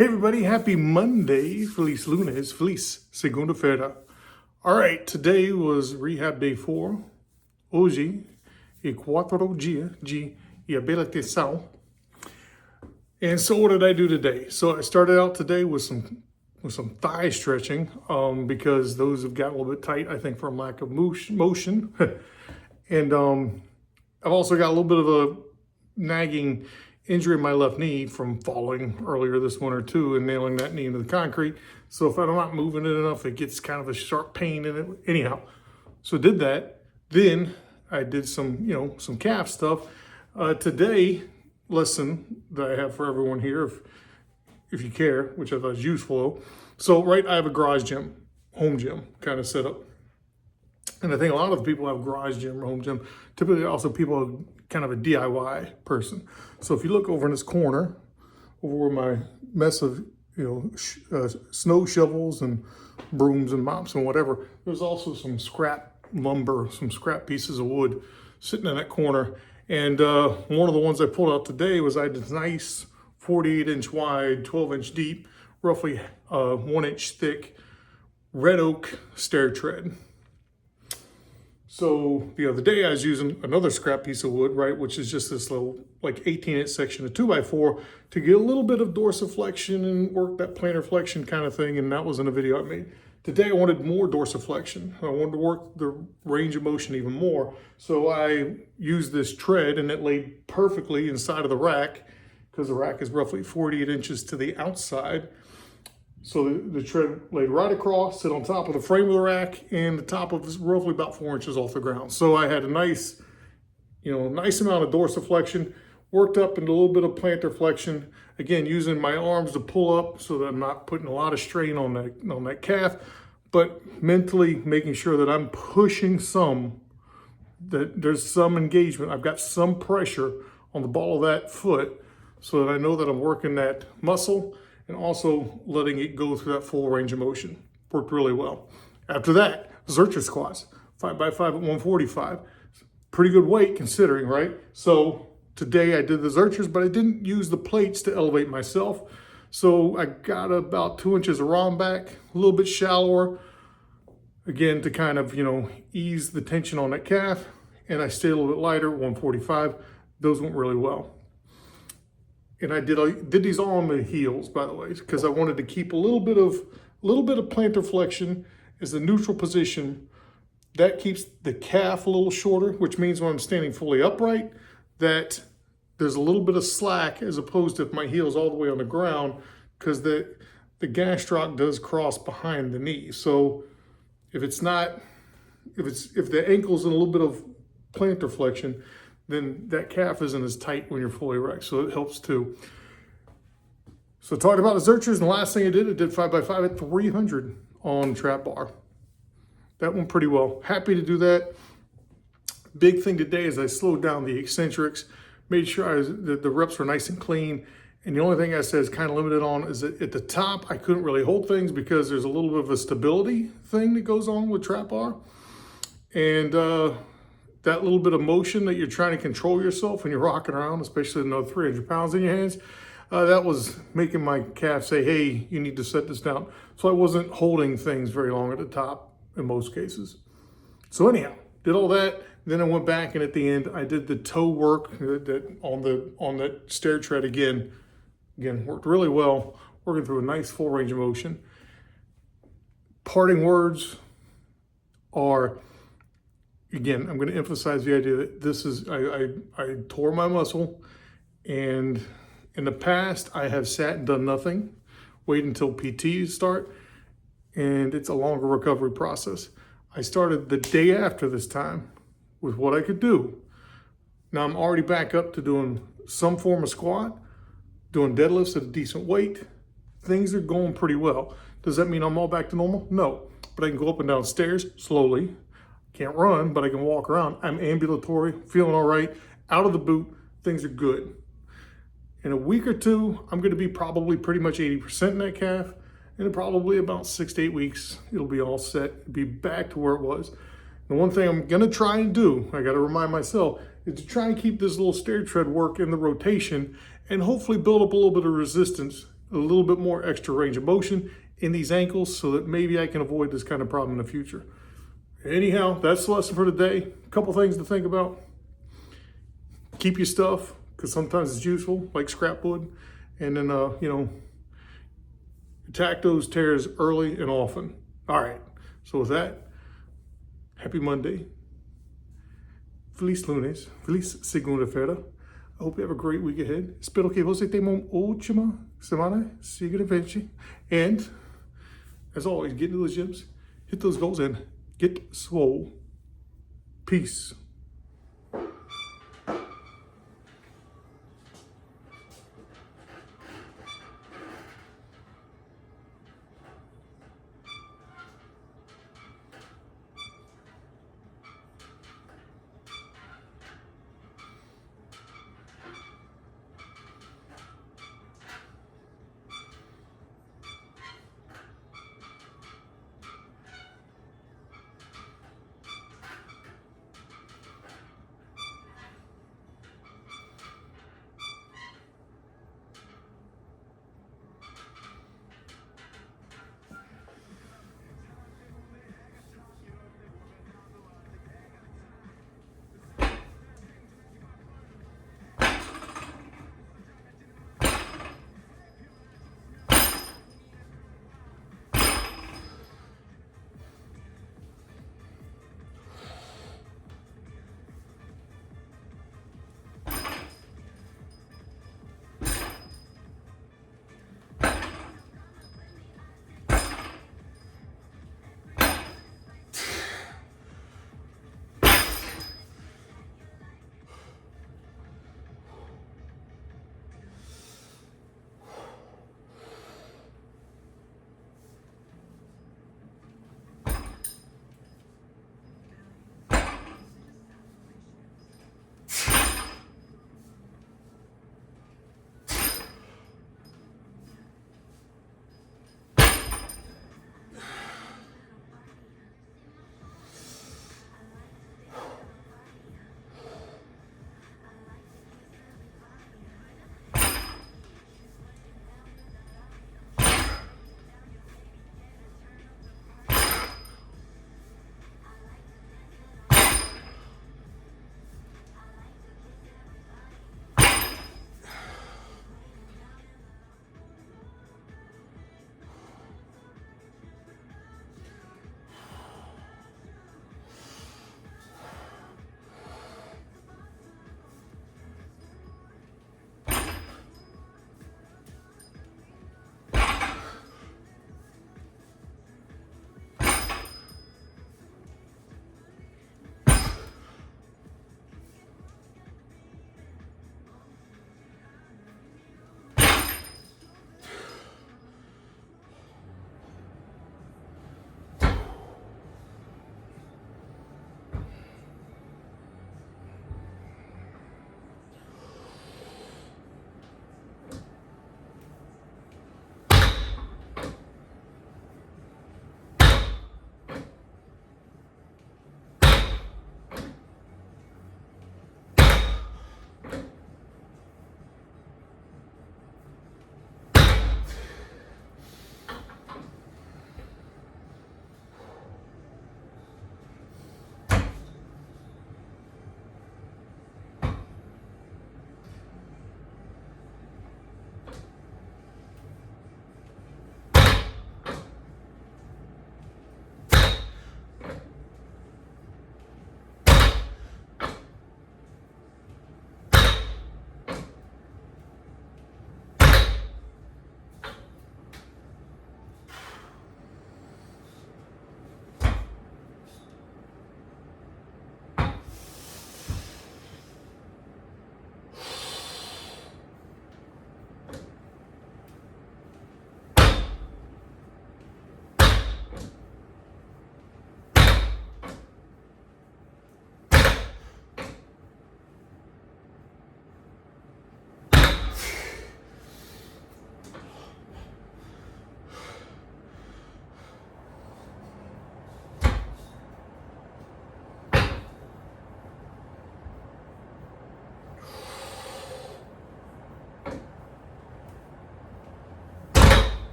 Hey everybody, happy Monday. Feliz lunes, feliz segunda-feira. All right, today was rehab day 4. Hoje é 4 dias de reabilitação. And so what did I do today? So I started out today with some thigh stretching because those have got a little bit tight, I think, from lack of motion. And I've also got a little bit of a nagging injury in my left knee from falling earlier this winter too and nailing that knee into the concrete. So if I'm not moving it enough, it gets kind of a sharp pain in it. Anyhow, so did that. Then I did some calf stuff. Today, lesson that I have for everyone here, if you care, which I thought was useful. So I have a garage gym, home gym kind of set up. And I think a lot of people have garage gym or home gym. Typically also people are kind of a DIY person. So if you look over in this corner, over where my mess of snow shovels and brooms and mops and whatever, there's also some scrap lumber, some scrap pieces of wood sitting in that corner. And one of the ones I pulled out today was I had this nice 48-inch wide, 12-inch deep, roughly 1 inch thick red oak stair tread. So the other day I was using another scrap piece of wood, right, which is just this little 18-inch section of 2x4 to get a little bit of dorsiflexion and work that plantar flexion kind of thing, and that was in a video I made. Today I wanted more dorsiflexion. I wanted to work the range of motion even more. So I used this tread and it laid perfectly inside of the rack because the rack is roughly 48 inches to the outside. So the tread laid right across, sit on top of the frame of the rack, and the top of it is roughly about 4 inches off the ground. So I had a nice amount of dorsiflexion, worked up into a little bit of plantar flexion. Again, using my arms to pull up so that I'm not putting a lot of strain on that calf, but mentally making sure that I'm pushing that there's some engagement. I've got some pressure on the ball of that foot so that I know that I'm working that muscle and also letting it go through that full range of motion. Worked really well. After that, Zercher squats, 5x5 at 145. Pretty good weight considering, right? So today I did the Zerchers, but I didn't use the plates to elevate myself. So I got about 2 inches of ROM back, a little bit shallower, again, to kind of, ease the tension on that calf. And I stayed a little bit lighter, 145. Those went really well. And I did these all on the heels, by the way, because I wanted to keep a little bit of plantar flexion as the neutral position. That keeps the calf a little shorter, which means when I'm standing fully upright, that there's a little bit of slack as opposed to if my heel's all the way on the ground, because the gastroc does cross behind the knee. So if the ankle's in a little bit of plantar flexion, then that calf isn't as tight when you're fully erect. So it helps too. So I talked about the Zerchers, and the last thing I did 5x5 at 300 on trap bar. That went pretty well. Happy to do that. Big thing today is I slowed down the eccentrics, made sure the reps were nice and clean. And the only thing I said is kind of limited on is that at the top, I couldn't really hold things because there's a little bit of a stability thing that goes on with trap bar. And that little bit of motion that you're trying to control yourself when you're rocking around, especially another 300 pounds in your hands, that was making my calf say, hey, you need to set this down. So I wasn't holding things very long at the top in most cases. So anyhow, did all that. Then I went back, and at the end, I did the toe work on that stair tread again. Again, worked really well, working through a nice full range of motion. Parting words are, again, I'm going to emphasize the idea that this is, I tore my muscle, and in the past I have sat and done nothing, wait until PTs start, and it's a longer recovery process. I started the day after this time with what I could do. Now I'm already back up to doing some form of squat, doing deadlifts at a decent weight. Things are going pretty well. Does that mean I'm all back to normal? No, but I can go up and down stairs slowly. Can't run, but I can walk around. I'm ambulatory, feeling all right, out of the boot, things are good. In a week or two, I'm gonna be probably pretty much 80% in that calf, and in probably about 6 to 8 weeks, it'll be all set, be back to where it was. The one thing I'm gonna try and do, I gotta remind myself, is to try and keep this little stair tread work in the rotation and hopefully build up a little bit of resistance a little bit more extra range of motion in these ankles so that maybe I can avoid this kind of problem in the future. Anyhow, that's the lesson for today. A couple things to think about. Keep your stuff, because sometimes it's useful, like scrap wood. And then, attack those tears early and often. All right, so with that, happy Monday. Feliz lunes, feliz segunda-feira. I hope you have a great week ahead. Espero que você tenha uma ótima semana. Siga em frente. And, as always, get into those gyms, hit those goals, and get swole. Peace.